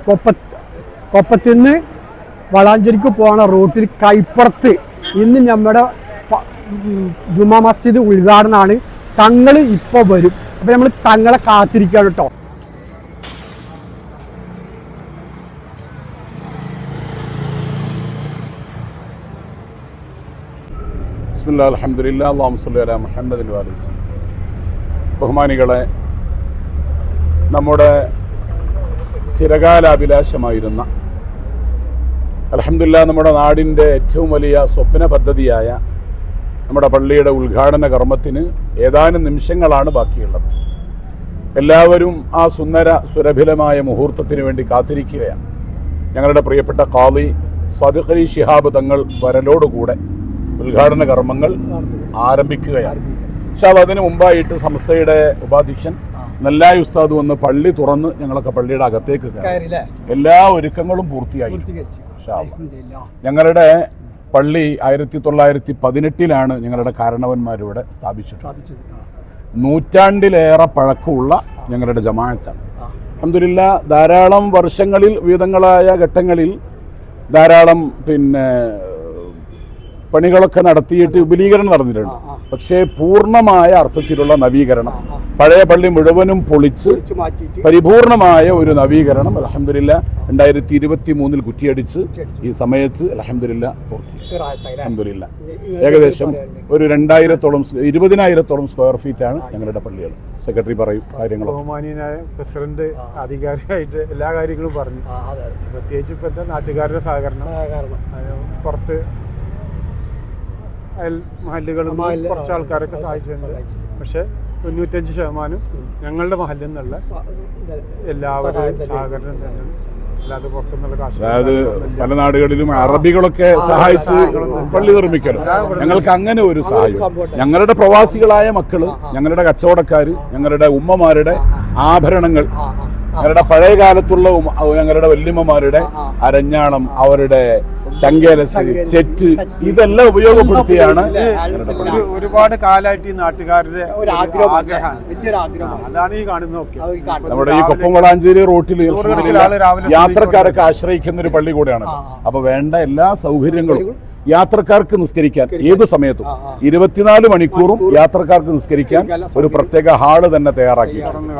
കൊപ്പത്തിൽ നിന്ന് വളാഞ്ചേരിക്ക് പോണ റൂട്ടിൽ കൈപ്പുറത്ത് ഇന്ന് നമ്മുടെ ജുമാ മസ്ജിദ് ഉദ്ഘാടനമാണ്. തങ്ങൾ ഇപ്പോൾ വരും. അപ്പം നമ്മൾ തങ്ങളെ കാത്തിരിക്കുകയാണ് കേട്ടോ. ബിസ്മില്ലാ അൽഹംദുലില്ലാ അല്ലാഹുമ്മ സ്വല്ലി അലാ മുഹമ്മദിൻ വ അലൈഹി വസല്ലം. ബഹുമാനികളെ, നമ്മുടെ ചിരകാലാഭിലാഷമായിരുന്ന അൽഹംദുലില്ലാ നമ്മുടെ നാടിൻ്റെ ഏറ്റവും വലിയ സ്വപ്ന പദ്ധതിയായ നമ്മുടെ പള്ളിയുടെ ഉദ്ഘാടന കർമ്മത്തിന് ഏതാനും നിമിഷങ്ങളാണ് ബാക്കിയുള്ളത്. എല്ലാവരും ആ സുന്ദര സുരഭിലമായ മുഹൂർത്തത്തിന് വേണ്ടി കാത്തിരിക്കുകയാണ്. ഞങ്ങളുടെ പ്രിയപ്പെട്ട ഖാദി സാദിഖ് അലി ശിഹാബ് തങ്ങൾ വരലോടുകൂടെ ഉദ്ഘാടന കർമ്മങ്ങൾ ആരംഭിക്കുകയാണ്. പക്ഷേ അതിന് മുമ്പായിട്ട് സംസ്ഥയുടെ ഉപാധ്യക്ഷൻ നെല്ലായി ഉസ്താദ് വന്ന് പള്ളി തുറന്ന് ഞങ്ങളൊക്കെ പള്ളിയുടെ അകത്തേക്ക് കയറി. എല്ലാ ഒരുക്കങ്ങളും പൂർത്തിയായി. ഞങ്ങളുടെ പള്ളി 1918 ഞങ്ങളുടെ കാരണവന്മാരിവിടെ സ്ഥാപിച്ചിട്ടുള്ളത്. നൂറ്റാണ്ടിലേറെ പഴക്കമുള്ള ഞങ്ങളുടെ ജമാഅത്താണ്. അൽഹംദുലില്ലാ ധാരാളം വർഷങ്ങളിൽ വിവിധങ്ങളായ ഘട്ടങ്ങളിൽ ധാരാളം പണികളൊക്കെ നടത്തിയിട്ട് വിപുലീകരണം നടന്നിട്ടുണ്ട്. പക്ഷേ പൂർണ്ണമായ അർത്ഥത്തിലുള്ള നവീകരണം, പഴയ പള്ളി മുഴുവനും പൊളിച്ച് പരിപൂർണമായ ഒരു നവീകരണം അൽഹംദുലില്ലാ 2023 കുറ്റിയടിച്ച് ഈ സമയത്ത് അൽഹംദുലില്ലാ പൂർത്തിയായി. അൽഹംദുലില്ലാ ഏകദേശം ഒരു 20,000 സ്ക്വയർ ഫീറ്റാണ് ഞങ്ങളുടെ പള്ളികൾ. സെക്രട്ടറി പറയും കാര്യങ്ങളും. ബഹുമാനീയനായ പ്രസിഡന്റ് ആധികാരികമായിട്ട് എല്ലാ കാര്യങ്ങളും പറഞ്ഞു. പ്രത്യേകിച്ച് ഇപ്പോഴത്തെ നാട്ടുകാരുടെ സഹകരണം, പുറത്ത് അയൽ മഹല്ലുകളും കുറച്ച് ആൾക്കാരൊക്കെ സഹായിച്ചിട്ടുണ്ട്. പക്ഷെ 95% ഞങ്ങളുടെ മഹല്ലിൽ നിന്നുള്ള എല്ലാവരും സഹകരണം തന്നെ. അല്ലാതെ പുറത്തുനിന്നുള്ള കാശ്, അതായത് പല നാടുകളിലും അറബികളൊക്കെ സഹായിച്ച് പള്ളി നിർമ്മിക്കലോ, ഞങ്ങൾക്ക് അങ്ങനെ ഒരു സഹായം. ഞങ്ങളുടെ പ്രവാസികളായ മക്കള്, ഞങ്ങളുടെ കച്ചവടക്കാര്, ഞങ്ങളുടെ ഉമ്മമാരുടെ ആഭരണങ്ങൾ, ഞങ്ങളുടെ പഴയ കാലത്തുള്ള ഞങ്ങളുടെ വല്യമ്മമാരുടെ അരഞ്ഞാണം, അവരുടെ ചങ്കേലസ്, ചെറ്റ്, ഇതെല്ലാം ഉപയോഗപ്പെടുത്തിയാണ്. ഒരുപാട് കാലമായിട്ട് ഈ നാട്ടുകാരുടെ ആഗ്രഹമാണ്. അതാണ് ഈ കാണുന്നതൊക്കെ. നമ്മുടെ ഈ കൊപ്പം വളാഞ്ചേരി റോട്ടിൽ യാത്രക്കാരൊക്കെ ആശ്രയിക്കുന്ന ഒരു പള്ളി കൂടെയാണ്. അപ്പൊ വേണ്ട എല്ലാ സൗകര്യങ്ങളും യാത്രക്കാർക്ക് നിസ്കരിക്കാൻ ഏതു സമയത്തും 24 മണിക്കൂറും യാത്രക്കാർക്ക് നിസ്കരിക്കാൻ ഒരു പ്രത്യേക ഹാള് തന്നെ തയ്യാറാക്കിയിട്ടുണ്ട്.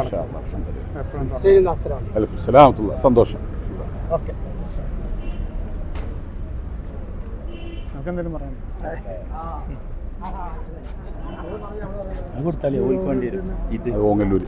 സന്തോഷം. ഓങ്ങല്ലൂര്